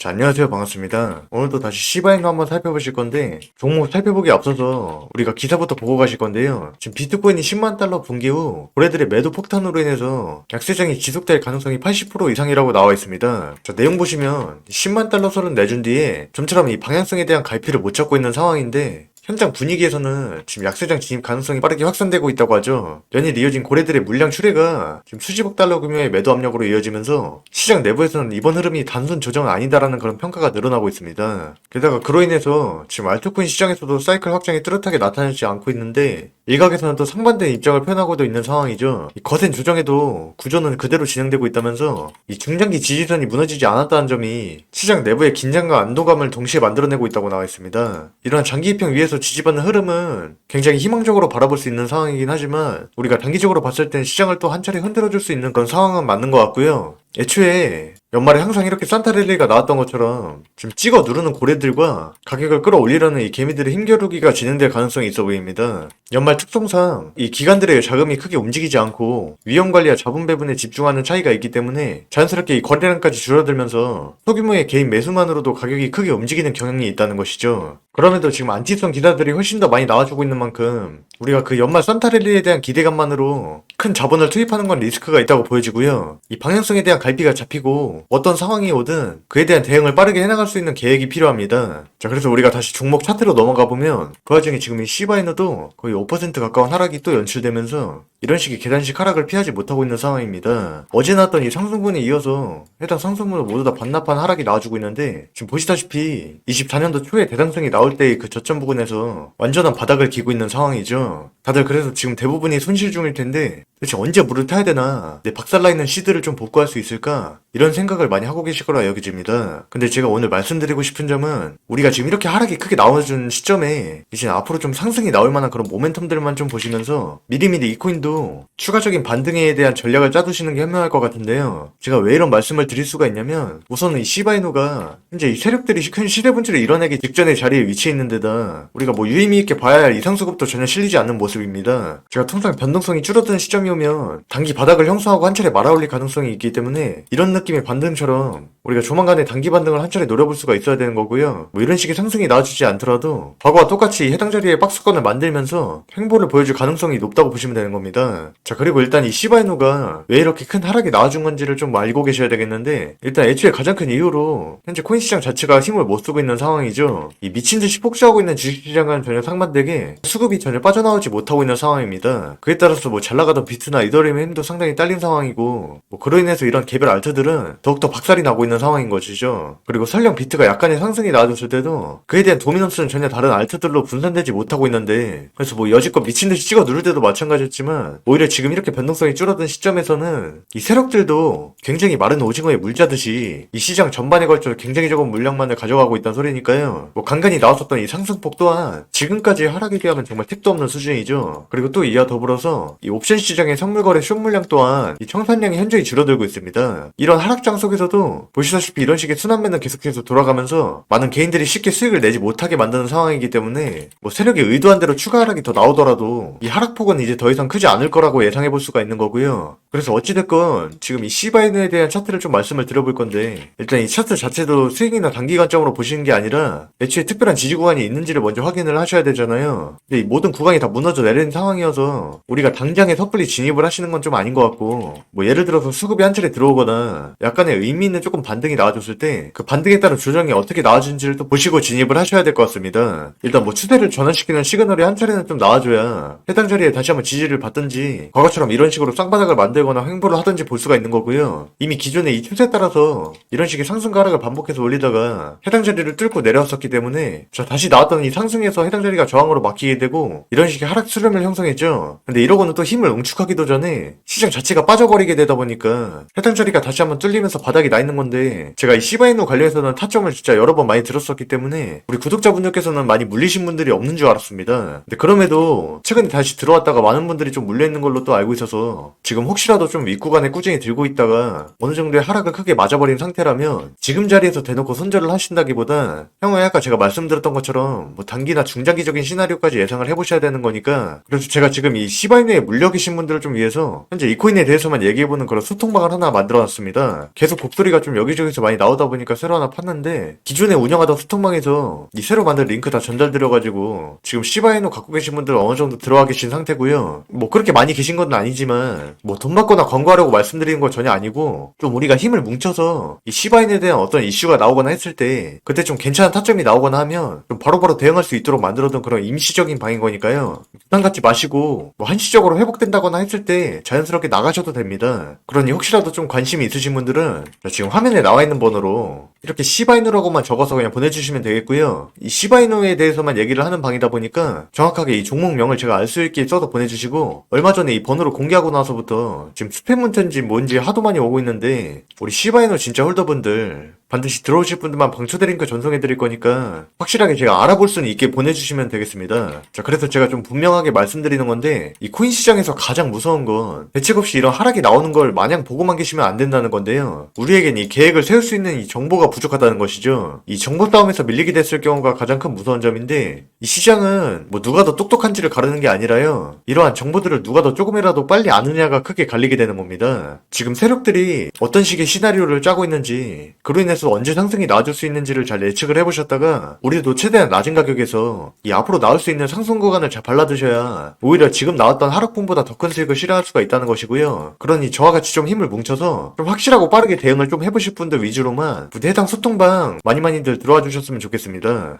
자, 안녕하세요. 반갑습니다. 오늘도 다시 시바이노 한번 살펴보실 건데, 종목 살펴보기에 앞서서 우리가 기사부터 보고 가실 건데요. 지금 비트코인이 10만 달러 붕괴 후 고래들의 매도 폭탄으로 인해서 약세장이 지속될 가능성이 80% 이상이라고 나와 있습니다. 자, 내용 보시면 10만 달러 선은 내준 뒤에 좀처럼 이 방향성에 대한 갈피를 못 잡고 있는 상황인데, 현장 분위기에서는 지금 약세장 진입 가능성이 빠르게 확산되고 있다고 하죠. 연일 이어진 고래들의 물량 출회가 지금 수십억 달러 규모의 매도 압력으로 이어지면서 시장 내부에서는 이번 흐름이 단순 조정은 아니다라는 그런 평가가 늘어나고 있습니다. 게다가 그로 인해서 지금 알트코인 시장에서도 사이클 확장이 뚜렷하게 나타나지 않고 있는데 일각에서는 또 상반된 입장을 표현하고도 있는 상황이죠. 이 거센 조정에도 구조는 그대로 진행되고 있다면서 이 중장기 지지선이 무너지지 않았다는 점이 시장 내부의 긴장과 안도감을 동시에 만들어내고 있다고 나와 있습니다. 이러한 장기 입형 위에서 지지받는 흐름은 굉장히 희망적으로 바라볼 수 있는 상황이긴 하지만 우리가 단기적으로 봤을 땐 시장을 또 한 차례 흔들어줄 수 있는 그런 상황은 맞는 것 같고요. 애초에 연말에 항상 이렇게 산타랠리가 나왔던 것처럼 지금 찍어 누르는 고래들과 가격을 끌어올리려는 이 개미들의 힘겨루기가 진행될 가능성이 있어 보입니다. 연말 특성상 이 기관들의 자금이 크게 움직이지 않고 위험관리와 자본 배분에 집중하는 차이가 있기 때문에 자연스럽게 이 거래량까지 줄어들면서 소규모의 개인 매수만으로도 가격이 크게 움직이는 경향이 있다는 것이죠. 그럼에도 지금 안티성 기사들이 훨씬 더 많이 나와주고 있는 만큼 우리가 그 연말 산타랠리에 대한 기대감만으로 큰 자본을 투입하는 건 리스크가 있다고 보여지고요. 이 방향성에 대한 갈피가 잡히고 어떤 상황이 오든 그에 대한 대응을 빠르게 해나갈 수 있는 계획이 필요합니다. 자, 그래서 우리가 다시 종목 차트로 넘어가 보면 그 와중에 지금 이 시바이너도 거의 5% 가까운 하락이 또 연출되면서 이런 식의 계단식 하락을 피하지 못하고 있는 상황입니다. 어제 나왔던 이 상승분에 이어서 해당 상승분을 모두 다 반납한 하락이 나와주고 있는데 지금 보시다시피 24년도 초에 대상성이 나올 때의 그 저점 부근에서 완전한 바닥을 기고 있는 상황이죠. 다들 그래서 지금 대부분이 손실 중일 텐데 도대체 언제 물을 타야 되나, 내 박살나 있는 시드를 좀 복구할 수 있을까, 이런 생각을 많이 하고 계실 거라 여겨집니다. 근데 제가 오늘 말씀드리고 싶은 점은 우리가 지금 이렇게 하락이 크게 나와준 시점에 이제 앞으로 좀 상승이 나올 만한 그런 모멘텀들만 좀 보시면서 미리미리 이 코인도 추가적인 반등에 대한 전략을 짜두시는 게 현명할 것 같은데요. 제가 왜 이런 말씀을 드릴 수가 있냐면 우선은 이 시바이노가 현재 이 세력들이 큰 시대 분출을 이뤄내기 직전의 자리에 위치해 있는 데다 우리가 뭐 유의미 있게 봐야 할 이상수급도 전혀 실리지 않는 모습입니다. 제가 통상 변동성이 줄어드는 시점이오면 단기 바닥을 형성하고 한 차례 말아올릴 가능성이 있기 때문에 이런 느낌의 반등처럼 우리가 조만간에 단기 반등을 한 차례 노려볼 수가 있어야 되는 거고요. 뭐 이런 식의 상승이 나와주지 않더라도 과거와 똑같이 해당 자리에 박스권을 만들면서 횡보를 보여줄 가능성이 높다고 보시면 되는 겁니다. 자, 그리고 일단 이 시바이노가 왜 이렇게 큰 하락이 나와준 건지를 좀 알고 계셔야 되겠는데, 일단 애초에 가장 큰 이유로 현재 코인 시장 자체가 힘을 못 쓰고 있는 상황이죠. 이 미친듯이 폭주하고 있는 주식시장과는 전혀 상반되게 수급이 전혀 빠져나오지 못하고 있는 상황입니다. 그에 따라서 뭐 잘나가던 비트나 이더리움의 힘도 상당히 딸린 상황이고, 뭐 그로 인해서 이런 개별 알트들은 더욱더 박살이 나고 있는 상황인 것이죠. 그리고 설령 비트가 약간의 상승이 나와줬을 때도 그에 대한 도미넌스는 전혀 다른 알트들로 분산되지 못하고 있는데, 그래서 뭐 여지껏 미친듯이 찍어 누를 때도 마찬가지였지만 오히려 지금 이렇게 변동성이 줄어든 시점에서는 이 세력들도 굉장히 마른 오징어에 물 짜듯이 이 시장 전반에 걸쳐 굉장히 적은 물량만을 가져가고 있다는 소리니까요. 뭐 간간히 나왔었던 이 상승폭 또한 지금까지 하락에 비하면 정말 택도 없는 수준이죠. 그리고 또 이와 더불어서 이 옵션 시장의 선물거래 쇼물량 또한 이 청산량이 현저히 줄어들고 있습니다. 이런 하락장 속에서도 보시다시피 이런 식의 순환매는 계속해서 돌아가면서 많은 개인들이 쉽게 수익을 내지 못하게 만드는 상황이기 때문에 뭐 세력이 의도한 대로 추가 하락이 더 나오더라도 이 하락폭은 이제 더 이상 크지 않을 거라고 예상해볼 수가 있는 거고요. 그래서 어찌됐건 지금 이 시바이누에 대한 차트를 좀 말씀을 드려볼 건데, 일단 이 차트 자체도 스윙이나 단기 관점으로 보시는 게 아니라 애초에 특별한 지지 구간이 있는지를 먼저 확인을 하셔야 되잖아요. 근데 이 모든 구간이 다 무너져 내리는 상황이어서 우리가 당장에 섣불리 진입을 하시는 건 좀 아닌 것 같고, 뭐 예를 들어서 수급이 한 차례 들어오거나 약간의 의미 있는 조금 반등이 나와줬을 때 그 반등에 따른 조정이 어떻게 나와준지를 또 보시고 진입을 하셔야 될 것 같습니다. 일단 뭐 추세를 전환시키는 시그널이 한 차례는 좀 나와줘야 해당 자리에 다시 한번 지지를 받든지 과거처럼 이런 식으로 쌍바닥을 만들거나 횡보를 하든지 볼 수가 있는 거고요. 이미 기존의 이 추세에 따라서 이런 식의 상승과 하락을 반복해서 올리다가 해당 자리를 뚫고 내려왔었기 때문에 자, 다시 나왔던 이 상승에서 해당 자리가 저항으로 막히게 되고 이런 식의 하락 수렴을 형성했죠. 근데 이러고는 또 힘을 응축하기도 전에 시장 자체가 빠져버리게 되다 보니까 해당 자리가 다시 한번 뚫리면서 바닥이 나 있는 건데, 제가 이 시바이노 관련해서는 타점을 진짜 여러 번 많이 들었었기 때문에 우리 구독자분들께서는 많이 물리신 분들이 없는 줄 알았습니다. 근데 그럼에도 최근에 다시 들어왔다가 많은 분들이 좀 물려있는 걸로 또 알고 있어서 지금 혹시라도 좀 윗구간에 꾸준히 들고 있다가 어느 정도의 하락을 크게 맞아버린 상태라면 지금 자리에서 대놓고 손절을 하신다기보다 향후에 아까 제가 말씀드렸던 것처럼 뭐 단기나 중장기적인 시나리오까지 예상을 해보셔야 되는 거니까, 그래서 제가 지금 이 시바이노에 물려 계신 분들을 좀 위해서 현재 이 코인에 대해서만 얘기해보는 그런 소통방을 하나 만들어놨습니다. 계속 곡소리가 좀 여기저기 여기저기서 많이 나오다 보니까 새로 하나 팠는데 기존에 운영하던 스톡망에서 이 새로 만든 링크 다 전달드려가지고 지금 시바이노 갖고 계신 분들 어느 정도 들어와 계신 상태고요. 뭐 그렇게 많이 계신 건 아니지만 뭐 돈 받거나 광고하려고 말씀드리는 건 전혀 아니고 좀 우리가 힘을 뭉쳐서 이 시바인에 대한 어떤 이슈가 나오거나 했을 때 그때 좀 괜찮은 타점이 나오거나 하면 좀 바로바로 대응할 수 있도록 만들어둔 그런 임시적인 방인 거니까요. 부담 갖지 마시고 뭐 한시적으로 회복된다거나 했을 때 자연스럽게 나가셔도 됩니다. 그러니 혹시라도 좀 관심이 있으신 분들은 지금 화면에 나와 있는 번호로 이렇게 시바이누라고만 적어서 그냥 보내주시면 되겠고요. 이 시바이누에 대해서만 얘기를 하는 방이다 보니까 정확하게 이 종목명을 제가 알 수 있게 써서 보내주시고 얼마 전에 이 번호를 공개하고 나서부터 지금 스팸 문자인지 뭔지 하도 많이 오고 있는데 우리 시바이누 진짜 홀더분들 반드시 들어오실 분들만 방초대 링크 전송해드릴 거니까 확실하게 제가 알아볼 수는 있게 보내주시면 되겠습니다. 자, 그래서 제가 좀 분명하게 말씀드리는 건데 이 코인 시장에서 가장 무서운 건 대책 없이 이런 하락이 나오는 걸 마냥 보고만 계시면 안 된다는 건데요. 우리에겐 이 계획을 세울 수 있는 이 정보가 부족하다는 것이죠. 이 정보 싸움에서 밀리게 됐을 경우가 가장 큰 무서운 점인데 이 시장은 뭐 누가 더 똑똑한지를 가르는 게 아니라요. 이러한 정보들을 누가 더 조금이라도 빨리 아느냐가 크게 갈리게 되는 겁니다. 지금 세력들이 어떤 식의 시나리오를 짜고 있는지 그로 인해서 언제 상승이 나와줄 수 있는지를 잘 예측을 해보셨다가 우리도 최대한 낮은 가격에서 이 앞으로 나올 수 있는 상승 구간을 잘 발라두셔야 오히려 지금 나왔던 하락분보다 더 큰 수익을 실현할 수가 있다는 것이고요. 그러니 저와 같이 좀 힘을 뭉쳐서 좀 확실하고 빠르게 대응을 좀 해보실 분들 위주로만 부대 해당 소통방 많이들 들어와 주셨으면 좋겠습니다.